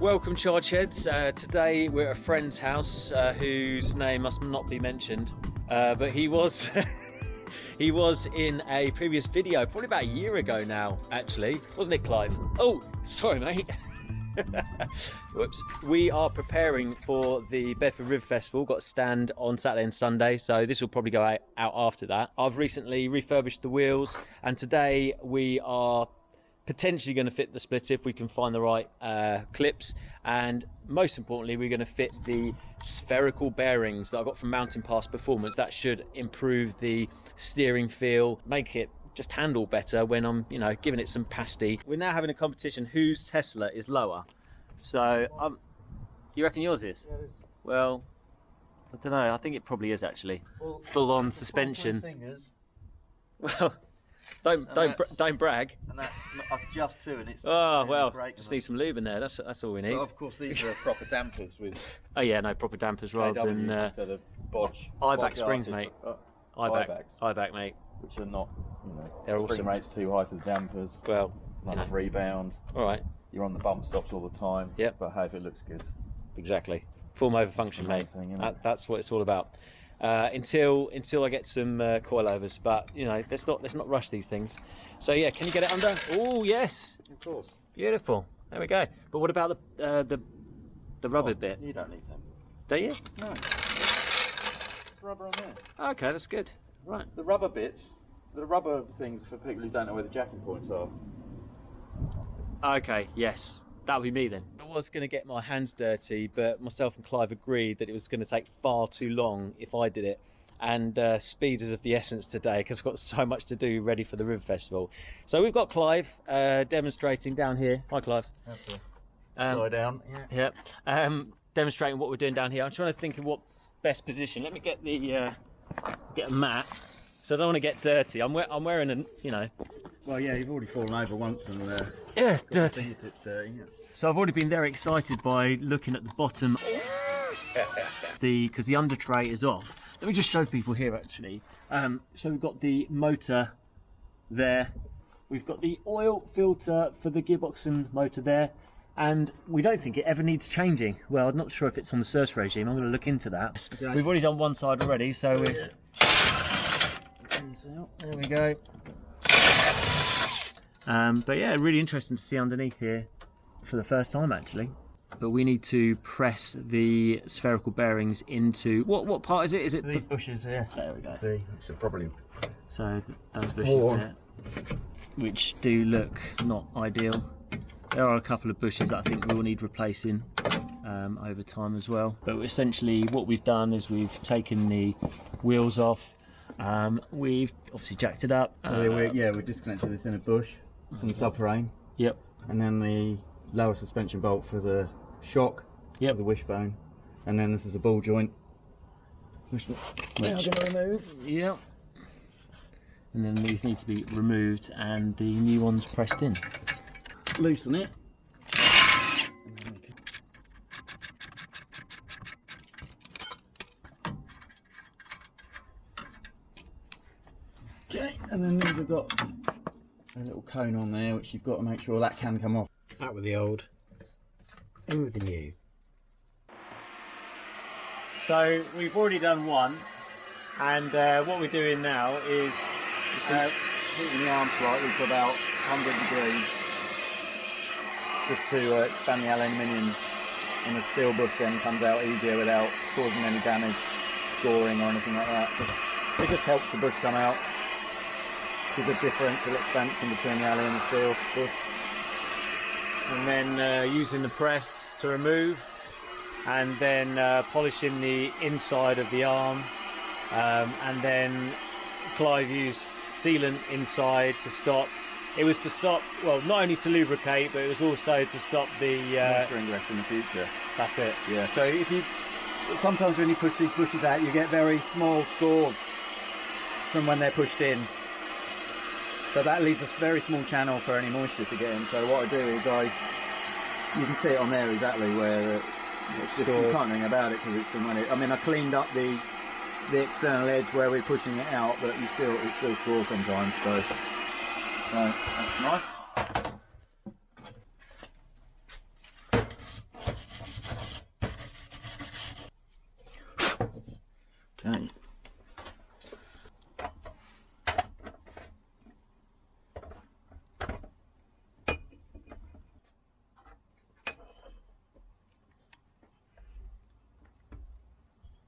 Welcome, Chargeheads. Today we're at a friend's house whose name must not be mentioned, but he was he was in a previous video, probably about a year ago now, actually, wasn't it, Clive? Oh, sorry, mate. Whoops. We are preparing for the Bedford River Festival. Got a stand on Saturday and Sunday, so this will probably go out after that. I've recently refurbished the wheels, and today we are potentially going to fit the splitter if we can find the right clips, and most importantly we're going to fit the spherical bearings that I got from Mountain Pass Performance. That should improve the steering feel, make it just handle better when I'm, you know, giving it some pasty. We're now having a competition whose Tesla is lower. So you reckon yours is? Yeah, it is. Well, I don't know, I think it probably is actually. Well, full on suspension. Well, don't brag. And that's just two, and it's oh well, just need some lube in there. That's all we need. Well, of course, these are proper dampers with. Oh yeah, no, proper dampers rather than instead of bodge. IBAC springs, mate. IBAC, mate. Which are not, you know, they're spring awesome. rate's too high for the dampers. Well, not enough rebound. All right. You're on the bump stops all the time. Yep. But hey, if it looks good. Exactly. Full motor function, mate. That's what it's all about. Until I get some coilovers, but you know, let's not rush these things. So yeah, can you get it under? Oh yes, of course. Beautiful. There we go. But what about the rubber bit? You don't need them. Do you? No. There's rubber on there. Okay, that's good. Right. The rubber bits, the rubber things for people who don't know where the jacking points are. Okay. Yes. That'll be me then. I was going to get my hands dirty, but myself and Clive agreed that it was going to take far too long if I did it. And speed is of the essence today because I've got so much to do ready for the River Festival. So we've got Clive demonstrating down here. Hi, Clive. That's lie down. Yeah. Yep. Demonstrating what we're doing down here. I'm trying to think of what best position. Let me get the get a mat, so I don't want to get dirty. I'm wearing a, you know. Well, yeah, you've already fallen over once and yeah, dirty. Yes. So I've already been very excited by looking at the bottom, because the under tray is off. Let me just show people here actually. So we've got the motor there. We've got the oil filter for the gearbox and motor there, and we don't think it ever needs changing. Well, I'm not sure if it's on the service regime. I'm going to look into that. Okay. We've already done one side already, so we're. There we go. But yeah, really interesting to see underneath here for the first time actually. But we need to press the spherical bearings into what part is it? Is it these bushes here? There we go. See, should probably. So those bushes there, which do look not ideal. There are a couple of bushes that I think will need replacing over time as well. But essentially, what we've done is we've taken the wheels off. We've obviously jacked it up. We disconnected this in a bush from the subframe. Yep. And then the lower suspension bolt for the shock. Yep. For the wishbone. And then this is a ball joint. Which we're going to remove. Yep. And then these need to be removed and the new ones pressed in. Loosen it. Okay, and then these have got a little cone on there which you've got to make sure that can come off. Out with the old, in with the new. So we've already done one, and what we're doing now is heating the arm slightly to about 100 degrees just to expand the aluminium, and the steel bush then comes out easier without causing any damage, scoring or anything like that. It just helps the bush come out. There's a differential expansion between the alloy and the steel bush. And then using the press to remove, and then polishing the inside of the arm, and then Clive used sealant inside to stop. It was to stop, well, not only to lubricate, but it was also to stop the moisture ingress in the future. That's it. Yeah. So if you sometimes when you push these bushes out, you get very small scores from when they're pushed in. So that leaves a very small channel for any moisture to get in. So what I do is you can see it on there exactly where it's just, you can't do anything about it because it's from when it. I mean, I cleaned up the external edge where we're pushing it out, but it still scores sometimes. So that's nice.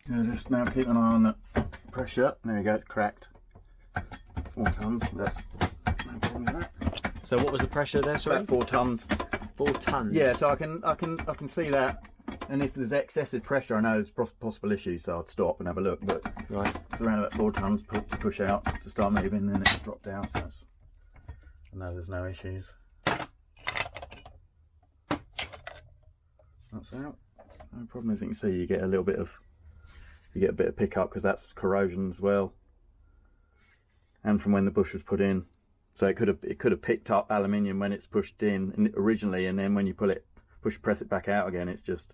Just now keep an eye on the pressure. There you go, it's cracked. 4 tons. That's no problem with that. So what was the pressure there? Sorry, about 4 tons. 4 tons. Yeah, so I can see that. And if there's excessive pressure, I know there's possible issues, so I'd stop and have a look. But right, it's around about 4 tons to push out to start moving, and then it's dropped down. So that's, I know there's no issues. That's out. No problem. As you can see, you get a little bit of pickup because that's corrosion as well, and from when the bush was put in. So it could have picked up aluminium when it's pushed in originally, and then when you press it back out again, it's just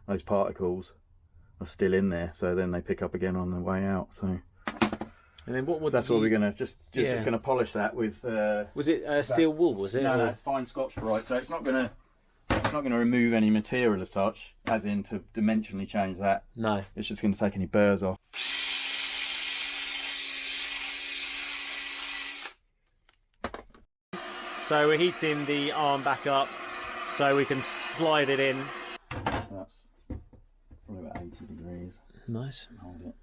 those particles are still in there. So then they pick up again on the way out. So and then that's what we're gonna just gonna polish that with. Was it steel wool? Was it? No, it's fine Scotch-Brite. So it's not gonna remove any material as such, as in to dimensionally change that. No, it's just gonna take any burrs off. So we're heating the arm back up so we can slide it in. That's probably about 80 degrees. Nice. Hold it.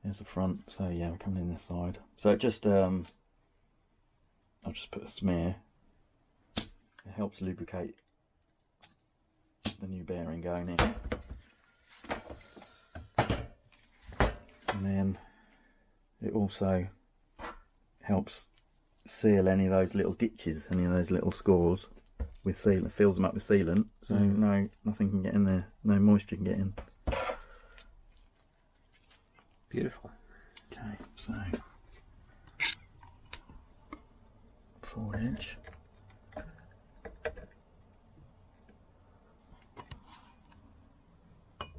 Here's the front. So yeah, we're coming in this side. So it just I'll just put a smear. It helps lubricate the new bearing going in. And then it also helps seal any of those little ditches, any of those little scores with sealant, fills them up with sealant, so nothing can get in there, no moisture can get in. Beautiful. Okay, so forward edge.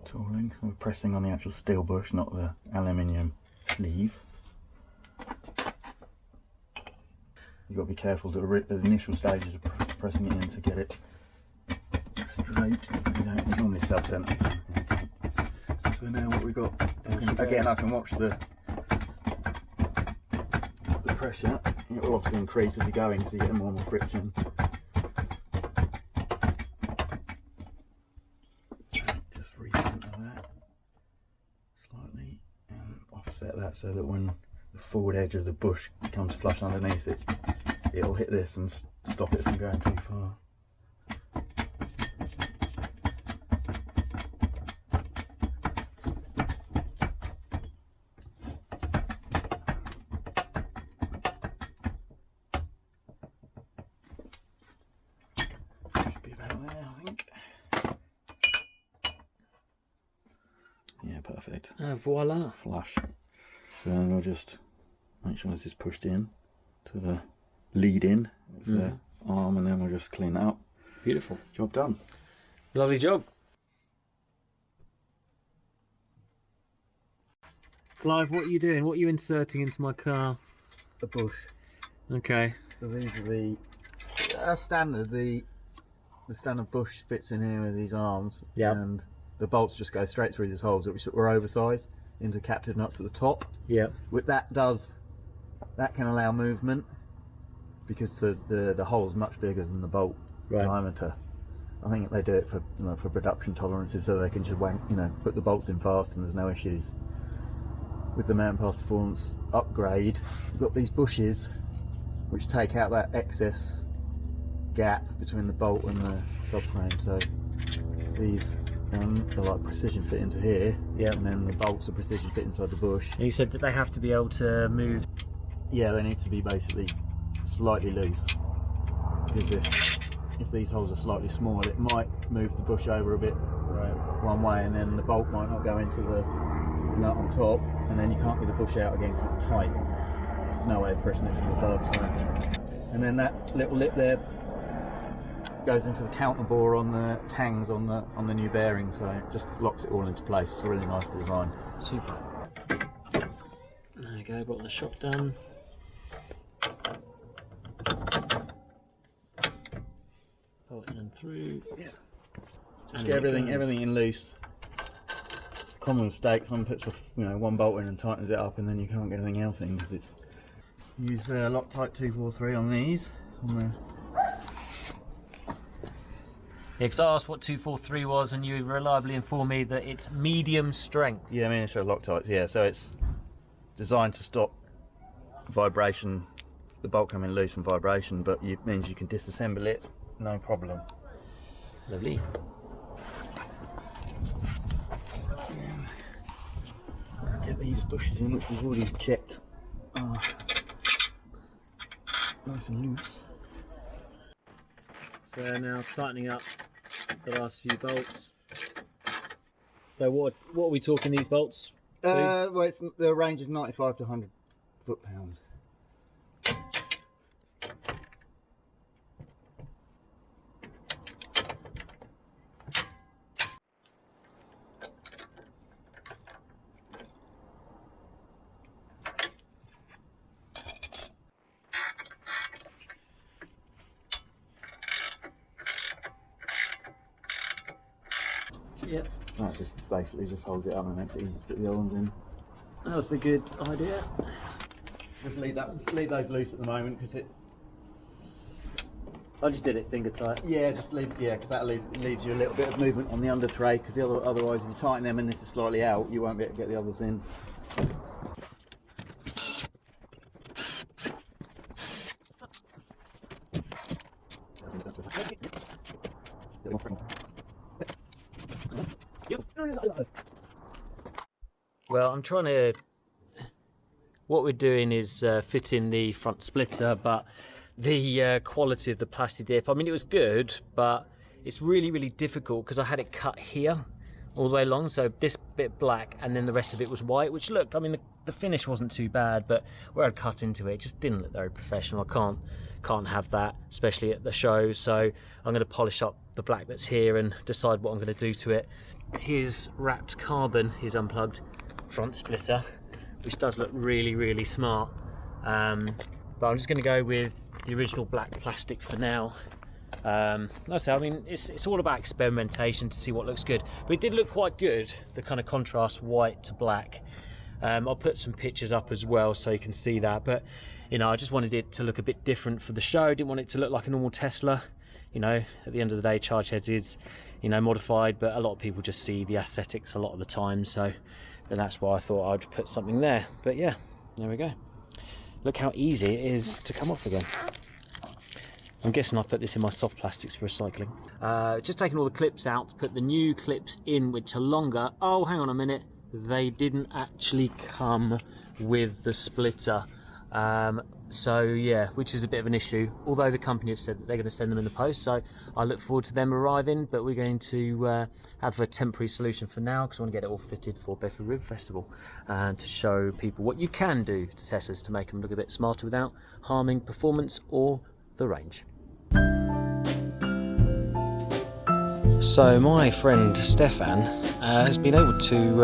Tooling, so we're pressing on the actual steel bush, not the aluminium sleeve. You've got to be careful at the initial stages of pressing it in to get it straight. It's normally self-centered. So now what we've got, again I can watch the pressure. It will obviously increase as you're going, so you get more and more friction. Just recenter that slightly and offset that so that when the forward edge of the bush comes flush underneath it, it'll hit this and stop it from going too far. Should be about there, I think. Yeah, perfect. Voila. Flush. So then we'll just make sure this is pushed in to the lead in of the arm, and then we'll just clean that up. Beautiful. Job done. Lovely job. Clive, what are you doing? What are you inserting into my car? The bush. Okay. So these are the standard. The standard bush fits in here with these arms. Yeah. And the bolts just go straight through these holes, which were oversized into captive nuts at the top. Yeah. What that can allow movement, because the hole is much bigger than the bolt diameter. I think they do it for for production tolerances, so they can just put the bolts in fast and there's no issues. With the Mountain Pass Performance upgrade, we've got these bushes which take out that excess gap between the bolt and the subframe. So these are like precision fit into here, and then the bolts are precision fit inside the bush. And you said that they have to be able to move. Yeah, they need to be basically slightly loose, because if these holes are slightly small, it might move the bush over a bit one way, and then the bolt might not go into the nut on top, and then you can't get the bush out again because it's tight. There's no way of pressing it from above. So. And then that little lip there goes into the counter bore on the tangs on the new bearing, so it just locks it all into place. It's a really nice design. Super. There you go, got the shop done. Bolting and through. Yeah. Just get everything in loose. Common mistake. Someone puts one bolt in and tightens it up, and then you can't get anything else in because it's. Use Loctite 243 on these. Yeah, because I asked what 243 was, and you reliably informed me that it's medium strength. Yeah, miniature Loctites. Yeah, so it's designed to stop vibration, the bolt coming loose from vibration, but it means you can disassemble it, no problem. Lovely. Get these bushes in, which we've already checked. Nice and loose. So now tightening up the last few bolts. So what are we talking these bolts? Well, the range is 95 to 100 foot-pounds. Yep. That just basically just holds it up and makes it easy to put the other ones in. That's a good idea. Just leave those loose at the moment because it. I just did it finger tight. Yeah, just leave. Yeah, because that leaves you a little bit of movement on the under tray. Because otherwise, if you tighten them and this is slightly out, you won't be able to get the others in. Well, I'm trying to. What we're doing is fitting the front splitter, but the quality of the plasti dip. I mean, it was good, but it's really, really difficult because I had it cut here all the way along. So this bit black, and then the rest of it was white. Which look, I mean, the finish wasn't too bad, but where I'd cut into it, it just didn't look very professional. I can't have that, especially at the show. So I'm going to polish up the black that's here and decide what I'm going to do to it. Here's wrapped carbon, his unplugged front splitter, which does look really, really smart. But I'm just going to go with the original black plastic for now. Like I say, I mean, it's all about experimentation to see what looks good. But it did look quite good, the kind of contrast white to black. I'll put some pictures up as well so you can see that. But you know, I just wanted it to look a bit different for the show. I didn't want it to look like a normal Tesla. You know, at the end of the day, Chargeheads is, you know, modified, but a lot of people just see the aesthetics a lot of the time. So that's why I thought I'd put something there. But yeah, there we go. Look how easy it is to come off again. I'm guessing I put this in my soft plastics for recycling. Just taking all the clips out to put the new clips in, which are longer. Oh, hang on a minute. They didn't actually come with the splitter. So yeah, which is a bit of an issue. Although the company have said that they're going to send them in the post, so I look forward to them arriving. But we're going to have a temporary solution for now because I want to get it all fitted for Bedford Rib Festival and to show people what you can do to Teslas to make them look a bit smarter without harming performance or the range. So my friend Stefan has been able to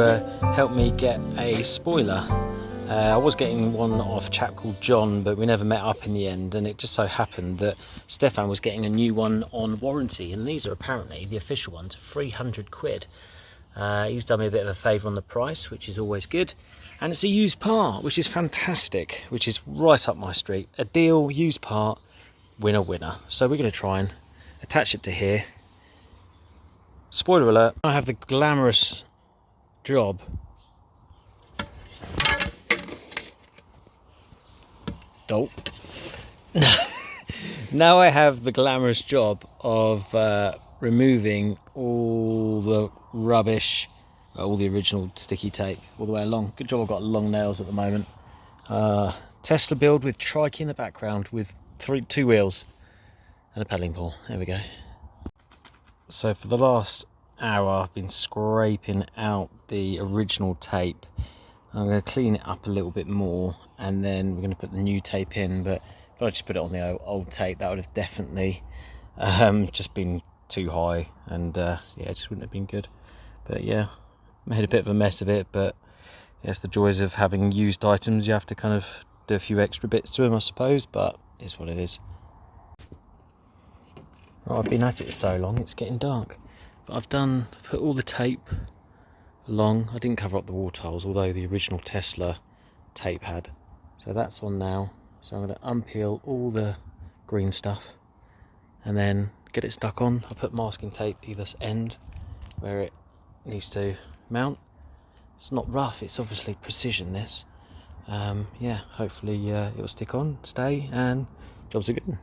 help me get a spoiler. I was getting one off a chap called John, but we never met up in the end, and it just so happened that Stefan was getting a new one on warranty, and these are apparently the official ones, 300 quid. He's done me a bit of a favour on the price, which is always good, and it's a used part, which is fantastic, which is right up my street. A deal, used part, winner winner. So we're going to try and attach it to here. Spoiler alert, I have the glamorous job now I have the glamorous job of removing all the rubbish, all the original sticky tape all the way along. Good job I've got long nails at the moment. Tesla build with trike in the background with two wheels and a paddling pool. There we go. So for the last hour I've been scraping out the original tape. I'm going to clean it up a little bit more, and then we're going to put the new tape in. But if I just put it on the old tape, that would have definitely just been too high, and yeah, it just wouldn't have been good. But yeah, made a bit of a mess of it, but yes, the joys of having used items. You have to kind of do a few extra bits to them, I suppose, but it's what it is. Well, I've been at it so long, it's getting dark. But I've put all the tape along. I didn't cover up the wall tiles, although the original Tesla tape had. So that's on now. So I'm going to unpeel all the green stuff and then get it stuck on. I put masking tape either end where it needs to mount. It's not rough, it's obviously precision this. Yeah, hopefully it will stick on, stay, and jobs are good.